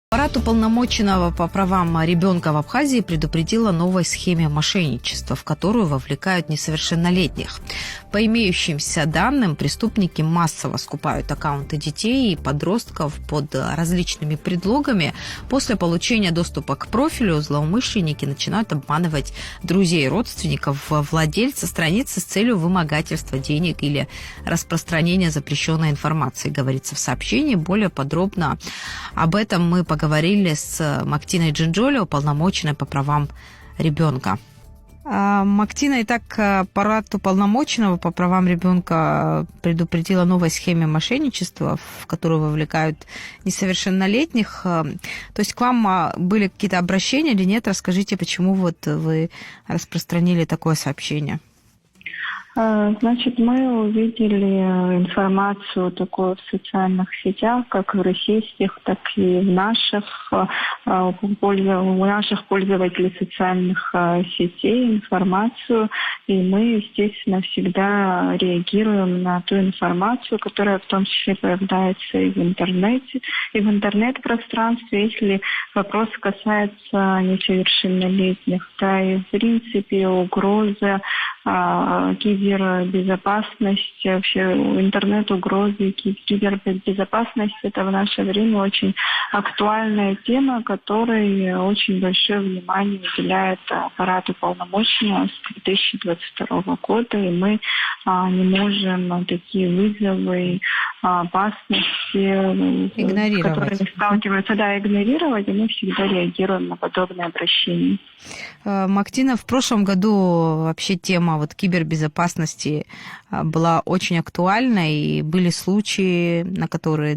Аппарат уполномоченного по правам ребенка в Абхазии предупредил о новой схеме мошенничества, в которую вовлекают несовершеннолетних. По имеющимся данным, преступники массово скупают аккаунты детей и подростков под различными предлогами. После получения доступа к профилю злоумышленники начинают обманывать друзей и родственников владельца страницы с целью вымогательства денег или распространения запрещенной информации, говорится в сообщении. Более подробно об этом мы поговорили с Мактиной Джинджоли, уполномоченной по правам ребенка. Мактина, итак, аппарат уполномоченного по правам ребенка предупредил о новой схеме мошенничества, в которую вовлекают несовершеннолетних. То есть к вам были какие-то обращения или нет? Расскажите, почему вот вы распространили такое сообщение? Значит, мы увидели информацию такую в социальных сетях, как в российских, так и в наших, у наших пользователей социальных сетей информацию. И мы, естественно, всегда реагируем на ту информацию, которая в том числе появляется и в интернете, и в интернет-пространстве, если вопрос касается несовершеннолетних. Да, и в принципе угроза кибербезопасность, вообще интернет-угрозы, кибербезопасность – это в наше время очень актуальная тема, которой очень большое внимание уделяет аппарат уполномоченного с 2022 года, и мы не можем такие вызовы, опасности, с которыми сталкиваются, игнорировать, и мы всегда реагируем на подобные обращения. Мактина, в прошлом году вообще тема кибербезопасности была очень актуальна, и были случаи, на которые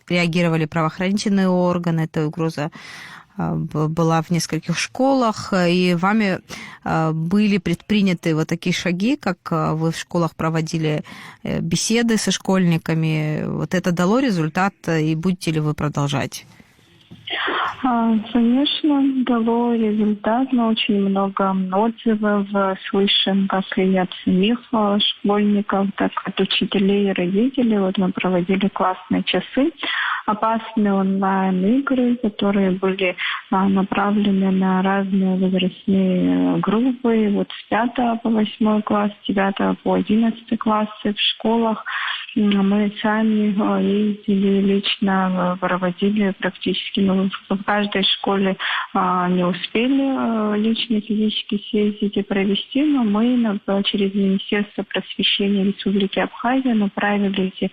реагировали правоохранительные органы. Эта угроза была в нескольких школах, и вами были предприняты вот такие шаги, как вы в школах проводили беседы со школьниками. Вот это дало результат, и будете ли вы продолжать? Конечно, дало результат, но очень много отзывов слышим, как и от самих школьников, так и от учителей и родителей. Вот мы проводили классные часы, опасные онлайн-игры, которые были направлены на разные возрастные группы, вот с 5 по 8 класс, с 9 по 11 классы в школах. Мы сами ездили лично, проводили практически, в каждой школе не успели лично физически съездить и провести, но мы через Министерство просвещения Республики Абхазия направили эти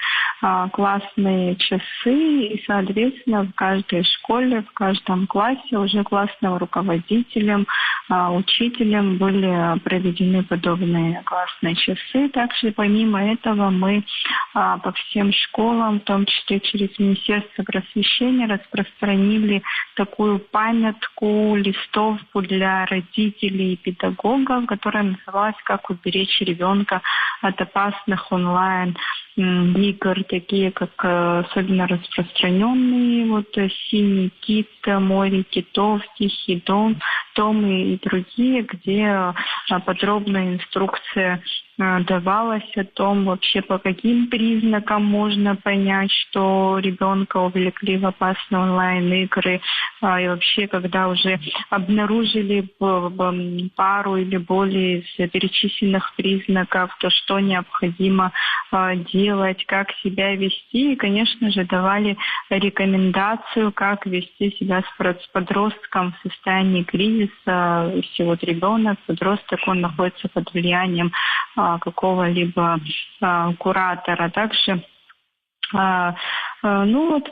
классные часы, и, соответственно, в каждой школе, в каждом классе уже классным руководителем, учителем были проведены подобные классные часы. Также, помимо этого, мы по всем школам, в том числе через Министерство просвещения, распространили такую памятку, листовку для родителей и педагогов, которая называлась «Как уберечь ребенка от опасных онлайн-игр», такие как особенно распространенные, «Синий кит», «Море китов», «Тихий дом», и другие, где подробная инструкция давалась о том, вообще по каким признакам можно понять, что ребенка увлекли в опасные онлайн-игры, и вообще, когда уже обнаружили пару или более из перечисленных признаков, то что необходимо делать, как себя вести, и, конечно же, давали рекомендацию, как вести себя с подростком в состоянии кризиса. Если ребенок, подросток, он находится под влиянием какого-либо куратора. Также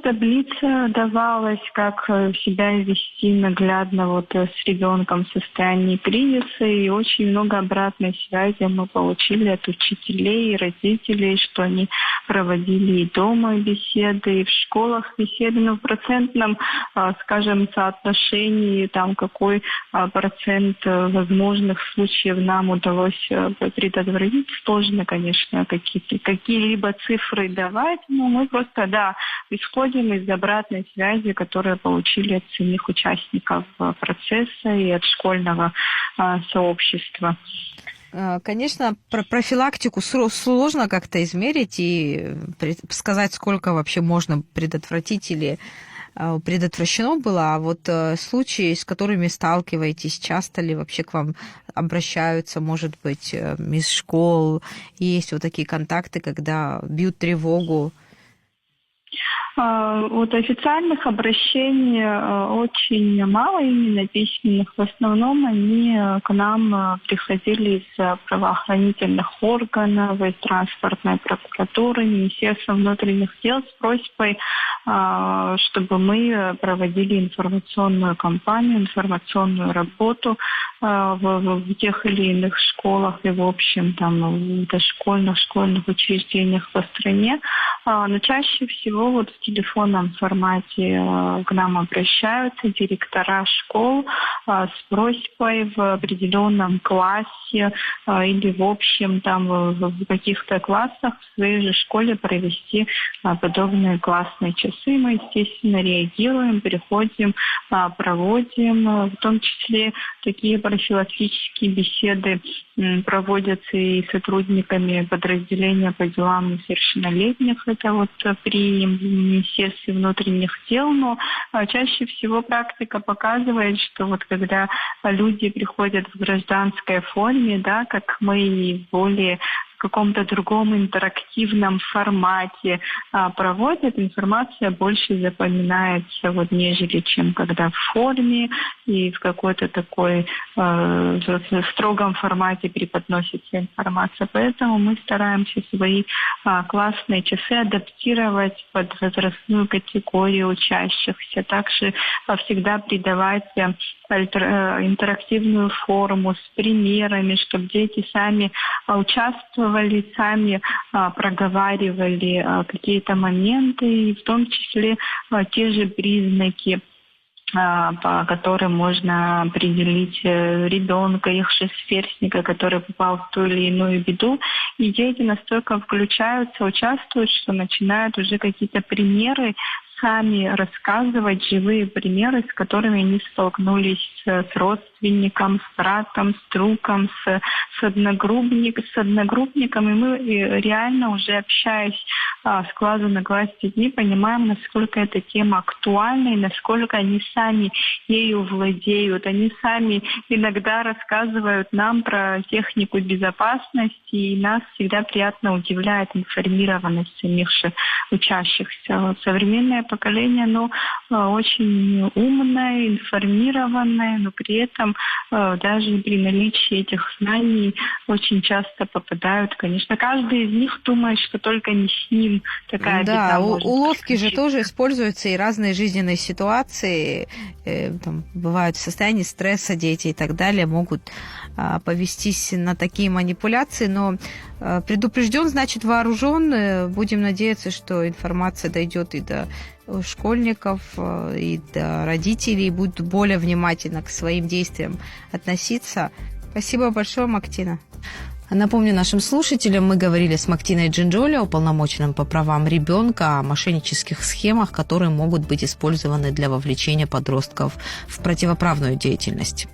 таблица давалась, как себя вести наглядно с ребенком в состоянии кризиса, и очень много обратной связи мы получили от учителей и родителей, что они проводили и дома беседы, и в школах беседы, но в процентном, соотношении, какой процент возможных случаев нам удалось предотвратить. Сложно, конечно, какие-либо цифры давать, но мы просто, исходим из обратной связи, которую получили от самих участников процесса и от школьного сообщества. Конечно, профилактику сложно как-то измерить и сказать, сколько вообще можно предотвратить или предотвращено было. А вот случаи, с которыми сталкиваетесь, часто ли вообще к вам обращаются, может быть, из школ? Есть вот такие контакты, когда бьют тревогу? Вот официальных обращений очень мало, именно письменных. В основном они к нам приходили из правоохранительных органов, из транспортной прокуратуры, Министерства внутренних дел с просьбой, чтобы мы проводили информационную кампанию, информационную работу в тех или иных школах и, в общем, там, дошкольных, школьных учреждениях по стране. Но чаще всего вот в телефонном формате к нам обращаются директора школ с просьбой в определенном классе или, в общем, там, в каких-то классах в своей же школе провести подобные классные часы. Мы, естественно, реагируем, переходим, проводим, в том числе такие профилактические беседы проводятся и сотрудниками подразделения по делам несовершеннолетних. Это вот при Министерстве внутренних дел. Но чаще всего практика показывает, что вот когда люди приходят в гражданской форме, да, как мы, и более в каком-то другом интерактивном формате проводят, информация больше запоминается, вот, нежели чем когда в форме и в какой-то такой строгом формате преподносится информация. Поэтому мы стараемся свои классные часы адаптировать под возрастную категорию учащихся. Также всегда придавать интерактивную форму с примерами, чтобы дети сами участвовали, сами проговаривали какие-то моменты, и в том числе те же признаки, по которым можно определить ребенка, их же сверстника, который попал в ту или иную беду. И дети настолько включаются, участвуют, что начинают уже какие-то примеры сами рассказывать, живые примеры, с которыми они столкнулись с родственником, с братом, с другом, с одногруппником. И мы реально уже, общаясь с глазу на глаз с детьми, понимаем, насколько эта тема актуальна и насколько они сами ею владеют. Они сами иногда рассказывают нам про технику безопасности, и нас всегда приятно удивляет информированность самих же учащихся. Вот современное поколение, оно очень умное, информированное, но при этом даже при наличии этих знаний очень часто попадают, конечно, каждый из них думает, что только не с ним такая беда. Да, уловки же тоже используются, и разные жизненные ситуации, там, бывают в состоянии стресса дети и так далее, могут повестись на такие манипуляции, но предупрежден, значит вооружен. Будем надеяться, что информация дойдет и до школьников, и до родителей, будут более внимательно к своим действиям относиться. Спасибо большое, Мактина. Напомню нашим слушателям, мы говорили с Мактиной Джинджоли, уполномоченным по правам ребенка, о мошеннических схемах, которые могут быть использованы для вовлечения подростков в противоправную деятельность.